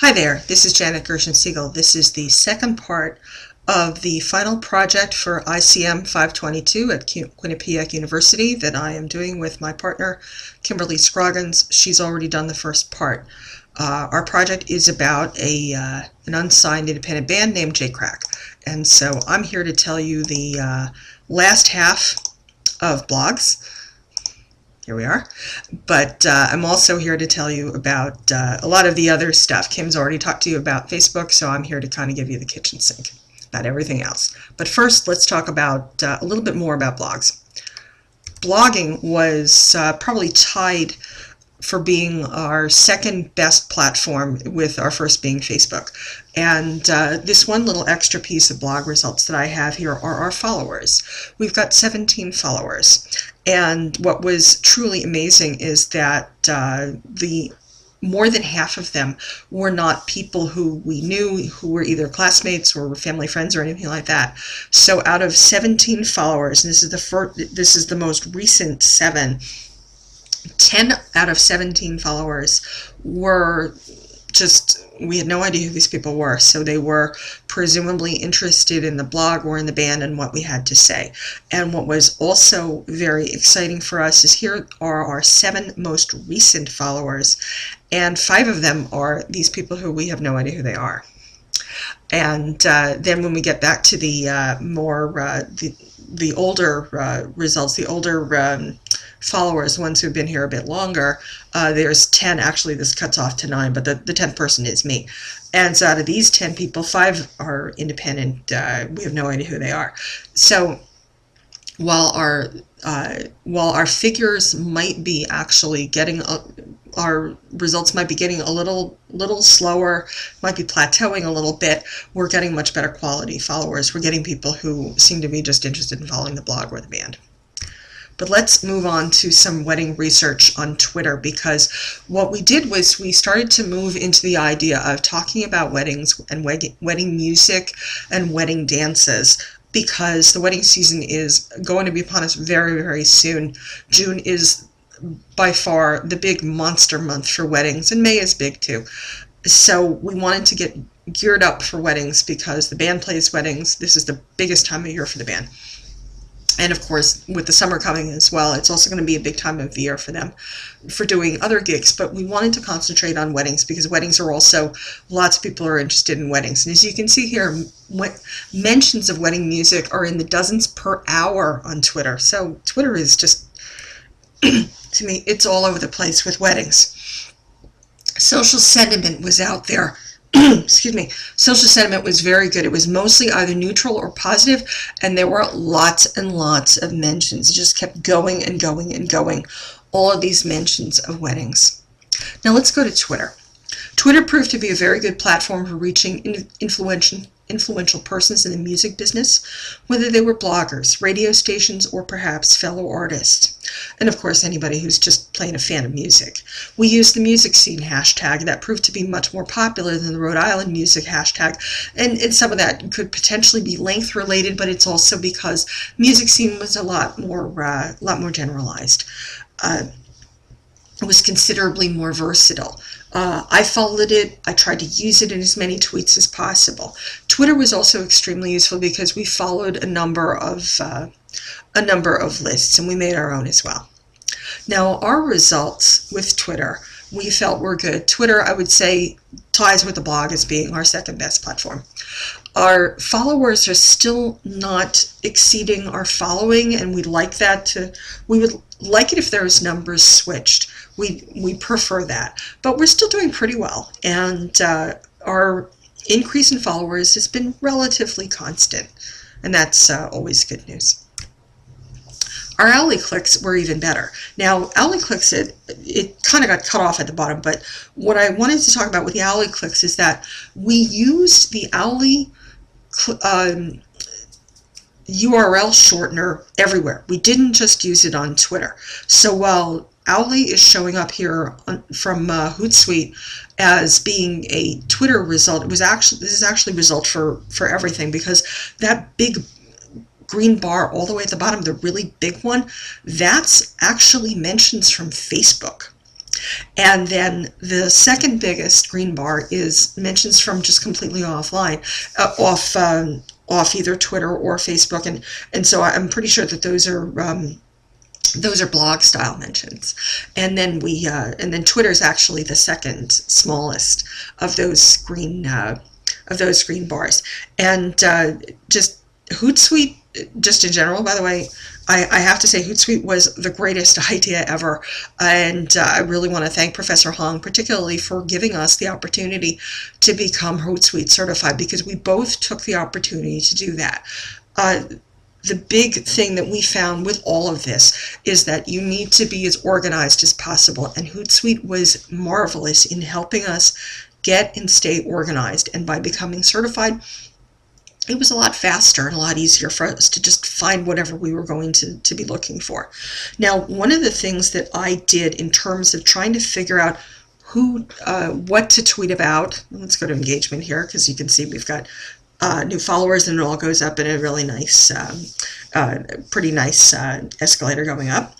Hi there, this is Gershen-Siegel. This is the second part of the final project for ICM 522 at Quinnipiac University that I am doing with my partner, Kimberly Scroggins. She's already done the first part. Our project is about an unsigned independent band named J-Krak. And so I'm here to tell you the last half of blogs. Here we are. But I'm also here to tell you about a lot of the other stuff. Kim's already talked to you about Facebook, so I'm here to kind of give you the kitchen sink about everything else. But first, let's talk about a little bit more about blogs. Blogging was probably tied for being our second best platform, with our first being Facebook. And this one little extra piece of blog results that I have here are our followers. We've got 17 followers. And what was truly amazing is that more than half of them were not people who we knew, who were either classmates or family friends or anything like that. So out of 17 followers, and this is the most recent 7, 10 out of 17 followers were just, we had no idea who these people were, so they were presumably interested in the blog or in the band and what we had to say. And what was also very exciting for us is here are our 7 most recent followers, and 5 of them are these people who we have no idea who they are. And then when we get back to the the older results, the older followers, the ones who've been here a bit longer, there's 10. Actually, this cuts off to 9, but the 10th person is me. And so out of these 10 people, 5 are independent. We have no idea who they are. So while our figures might be actually getting our results might be getting a little slower, might be plateauing a little bit, we're getting much better quality followers. We're getting people who seem to be just interested in following the blog or the band. But let's move on to some wedding research on Twitter, because what we did was we started to move into the idea of talking about weddings and wedding music and wedding dances, because the wedding season is going to be upon us very, very soon. June is by far the big monster month for weddings, and May is big too. So we wanted to get geared up for weddings because the band plays weddings. This is the biggest time of year for the band. And of course, with the summer coming as well, it's also going to be a big time of the year for them for doing other gigs. But we wanted to concentrate on weddings because weddings are also, lots of people are interested in weddings. And as you can see here, mentions of wedding music are in the dozens per hour on Twitter. So Twitter is just, to me, it's all over the place with weddings. Social sentiment was out there. Excuse me. Social sentiment was very good. It was mostly either neutral or positive, and there were lots and lots of mentions. It just kept going and going and going. All of these mentions of weddings. Now let's go to Twitter. Twitter proved to be a very good platform for reaching influential persons in the music business, whether they were bloggers, radio stations, or perhaps fellow artists. And of course, anybody who's just plain a fan of music. We used the music scene hashtag. That proved to be much more popular than the Rhode Island music hashtag. And some of that could potentially be length related, but it's also because music scene was a lot more generalized. It was considerably more versatile. I followed it. I tried to use it in as many tweets as possible. Twitter was also extremely useful because we followed a number of lists, and we made our own as well. Now, our results with Twitter, we felt were good. Twitter, I would say, ties with the blog as being our second best platform. Our followers are still not exceeding our following, and we'd like that we would like it if those numbers switched. We prefer that, but we're still doing pretty well, and our increase in followers has been relatively constant, and that's always good news. Our hourly clicks were even better. Now, hourly clicks, it kind of got cut off at the bottom, but what I wanted to talk about with the hourly clicks is that we used the hourly URL shortener everywhere. We didn't just use it on Twitter. So while hourly is showing up here from Hootsuite as being a Twitter result, this is actually result for everything, because that big green bar all the way at the bottom, the really big one, that's actually mentions from Facebook. And then the second biggest green bar is mentions from just completely offline, off either Twitter or Facebook, and so I'm pretty sure that those are blog style mentions. And then Twitter is actually the second smallest of those green bars. And just Hootsuite, just in general, by the way, I have to say Hootsuite was the greatest idea ever. And I really want to thank Professor Hong, particularly for giving us the opportunity to become Hootsuite certified, because we both took the opportunity to do that. The big thing that we found with all of this is that you need to be as organized as possible. And Hootsuite was marvelous in helping us get and stay organized. And by becoming certified, it was a lot faster and a lot easier for us to just find whatever we were going to be looking for. Now, one of the things that I did in terms of trying to figure out what to tweet about, let's go to engagement here, because you can see we've got new followers, and it all goes up in a really nice, pretty nice escalator going up.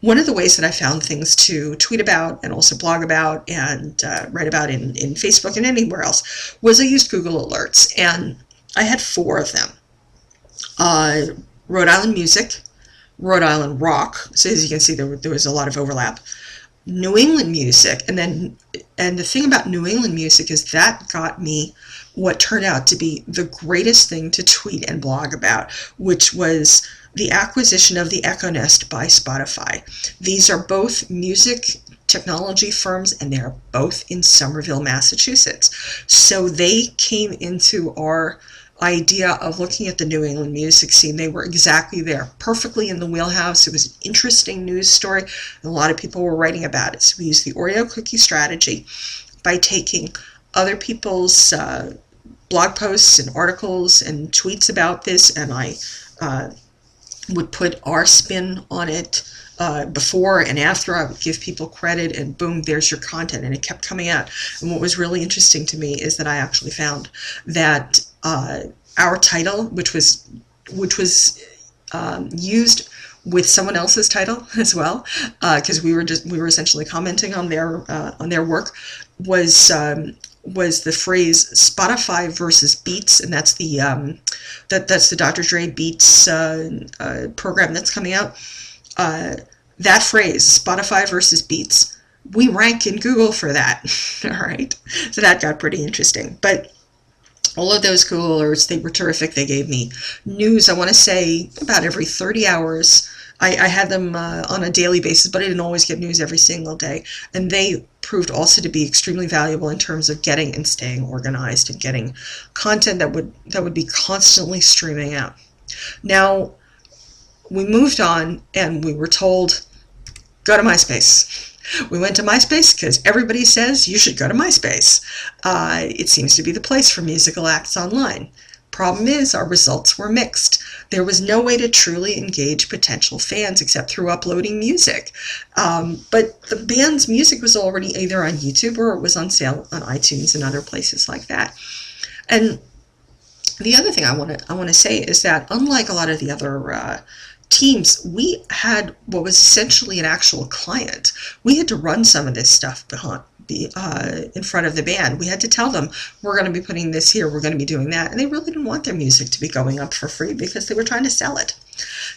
One of the ways that I found things to tweet about and also blog about and write about in Facebook and anywhere else was I used Google Alerts, and I had 4 of them. Rhode Island Music, Rhode Island Rock, so as you can see there was a lot of overlap, New England Music, and the thing about New England Music is that got me what turned out to be the greatest thing to tweet and blog about, which was the acquisition of the Echo Nest by Spotify. These are both music technology firms, and they are both in Somerville, Massachusetts. So they came into our idea of looking at the New England music scene. They were exactly there, perfectly in the wheelhouse. It was an interesting news story, and a lot of people were writing about it. So we used the Oreo cookie strategy by taking other people's blog posts and articles and tweets about this, and I would put our spin on it before and after. I would give people credit, and boom, there's your content, and it kept coming out. And what was really interesting to me is that I actually found that our title, which was used with someone else's title as well, because we were essentially commenting on their work, was the phrase Spotify versus Beats, and that's the Dr. Dre Beats program that's coming out. That phrase, Spotify versus Beats, we rank in Google for that. All right, so that got pretty interesting. But all of those Google alerts, they were terrific. They gave me news, I want to say, about every 30 hours. I had them on a daily basis, but I didn't always get news every single day. And they proved also to be extremely valuable in terms of getting and staying organized and getting content that would be constantly streaming out. Now, we moved on, and we were told, go to MySpace. We went to MySpace because everybody says you should go to MySpace. It seems to be the place for musical acts online. Problem is, our results were mixed. There was no way to truly engage potential fans except through uploading music. But the band's music was already either on YouTube or it was on sale on iTunes and other places like that. And the other thing I want to say is that unlike a lot of the other teams, we had what was essentially an actual client. We had to run some of this stuff in front of the band. We had to tell them, we're going to be putting this here, we're going to be doing that, and they really didn't want their music to be going up for free because they were trying to sell it.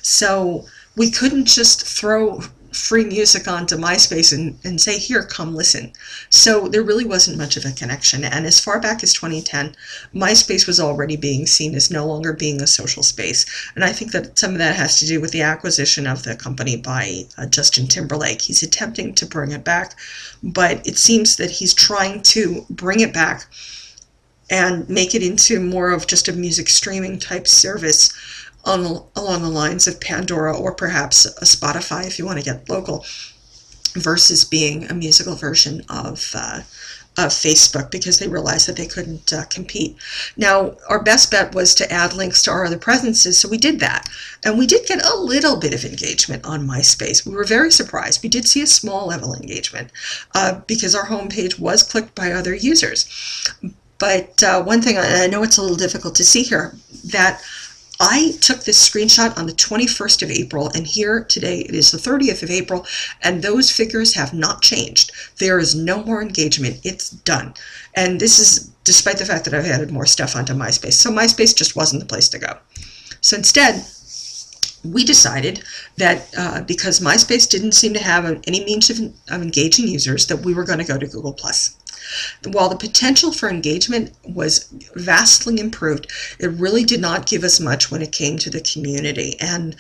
So we couldn't just throw free music onto MySpace and say, here, come listen. So there really wasn't much of a connection. And as far back as 2010, MySpace was already being seen as no longer being a social space. And I think that some of that has to do with the acquisition of the company by Justin Timberlake. He's attempting to bring it back, but it seems that he's trying to bring it back and make it into more of just a music streaming type service along the lines of Pandora or perhaps a Spotify if you want to get local, versus being a musical version of Facebook, because they realized that they couldn't compete. Now, our best bet was to add links to our other presences, so we did that. And we did get a little bit of engagement on MySpace. We were very surprised. We did see a small level engagement because our homepage was clicked by other users. But one thing, I know it's a little difficult to see here, that I took this screenshot on the 21st of April, and here today it is the 30th of April, and those figures have not changed. There is no more engagement. It's done. And this is despite the fact that I've added more stuff onto MySpace. So MySpace just wasn't the place to go. So instead, we decided that because MySpace didn't seem to have any means of engaging users, that we were going to go to Google+. While the potential for engagement was vastly improved, it really did not give us much when it came to the community. And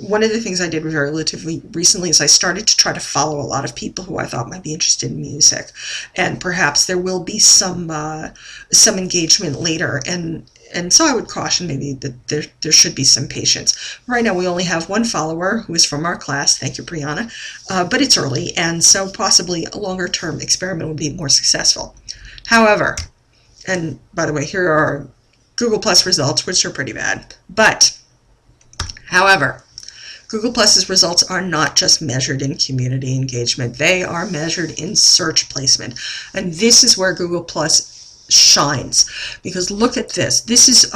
one of the things I did relatively recently is I started to try to follow a lot of people who I thought might be interested in music, and perhaps there will be some engagement later. And so I would caution maybe that there should be some patience. Right now we only have one follower who is from our class, thank you Brianna, but it's early, and so possibly a longer term experiment would be more successful. However, and by the way, here are Google Plus results, which are pretty bad, but however, Google Plus's results are not just measured in community engagement, they are measured in search placement, and this is where Google Plus shines, because look at this. This is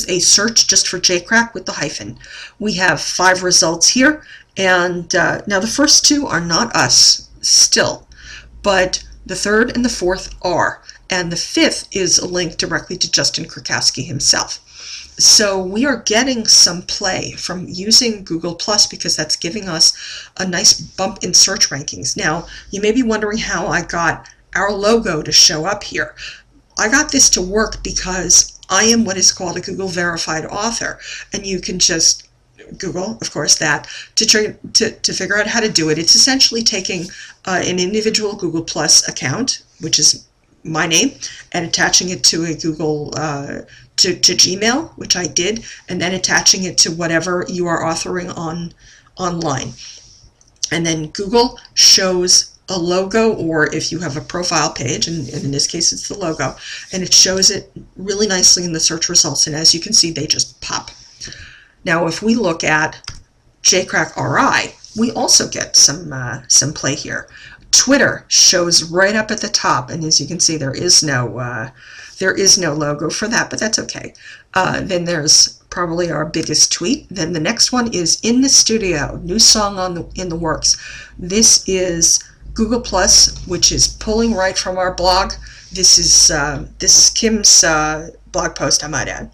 a search just for J-Krak with the hyphen. We have 5 results here, and now the first 2 are not us still, but the 3rd and the 4th are, and the 5th is a link directly to Justin Krakowski himself. So we are getting some play from using Google Plus because that's giving us a nice bump in search rankings. Now, you may be wondering how I got our logo to show up here. I got this to work because I am what is called a Google verified author, and you can just Google, of course, that to figure out how to do it. It's essentially taking an individual Google Plus account, which is my name, and attaching it to a Google to Gmail, which I did, and then attaching it to whatever you are authoring online. And then Google shows a logo, or if you have a profile page, and in this case it's the logo, and it shows it really nicely in the search results, and as you can see, they just pop. Now if we look at J-Krak RI, we also get some play here. Twitter shows right up at the top, and as you can see, there is no logo for that, but that's okay. Then there's probably our biggest tweet. Then the next one is In the Studio, new song in the works. This is Google Plus, which is pulling right from our blog. This is Kim's blog post, I might add.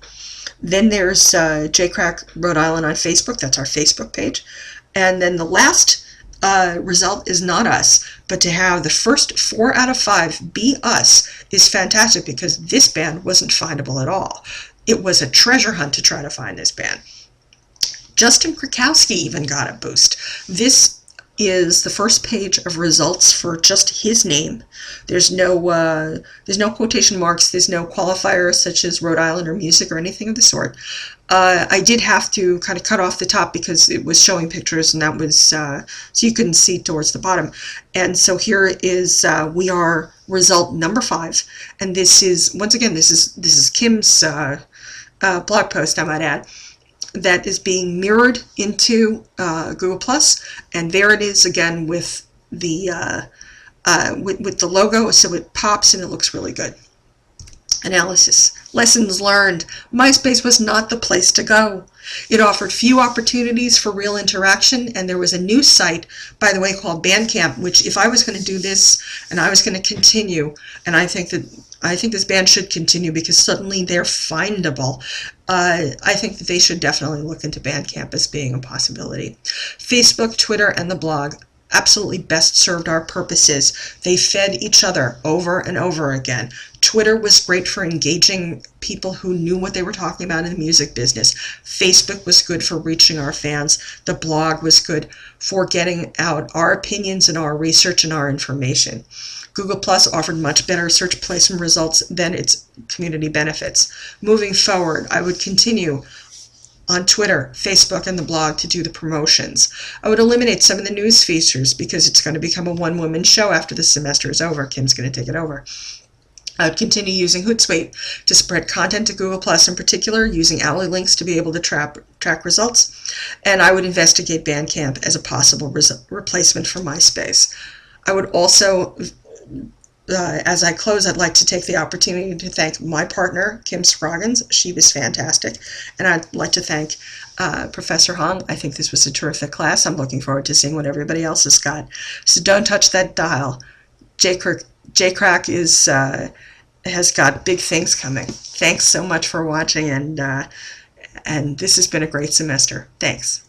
Then there's J-Krak Rhode Island on Facebook. That's our Facebook page. And then the last result is not us, but to have the first 4 out of 5 be us is fantastic, because this band wasn't findable at all. It was a treasure hunt to try to find this band. Justin Krakowski even got a boost. This is the first page of results for just his name. There's no quotation marks, there's no qualifiers such as Rhode Island or music or anything of the sort. I did have to kind of cut off the top because it was showing pictures, and that was so you couldn't see towards the bottom. And so here is we are result number 5, and this is, once again, this is Kim's blog post, I might add, that is being mirrored into Google Plus, and there it is again with the logo, so it pops and it looks really good. Analysis. Lessons learned. MySpace was not the place to go. It offered few opportunities for real interaction, and there was a new site, by the way, called Bandcamp, which if I was going to do this and I was going to continue, and I think this band should continue because suddenly they're findable. I think that they should definitely look into Bandcamp as being a possibility. Facebook, Twitter, and the blog absolutely best served our purposes. They fed each other over and over again. Twitter was great for engaging people who knew what they were talking about in the music business. Facebook was good for reaching our fans. The blog was good for getting out our opinions and our research and our information. Google Plus offered much better search placement results than its community benefits. Moving forward, I would continue on Twitter, Facebook, and the blog to do the promotions. I would eliminate some of the news features because it's going to become a one-woman show after the semester is over. Kim's going to take it over. I would continue using Hootsuite to spread content to Google Plus, in particular, using Ally links to be able to track results. And I would investigate Bandcamp as a possible replacement for MySpace. I would also as I close, I'd like to take the opportunity to thank my partner, Kim Scroggins. She was fantastic. And I'd like to thank Professor Hong. I think this was a terrific class. I'm looking forward to seeing what everybody else has got. So don't touch that dial. J-Krak has got big things coming. Thanks so much for watching, and this has been a great semester. Thanks.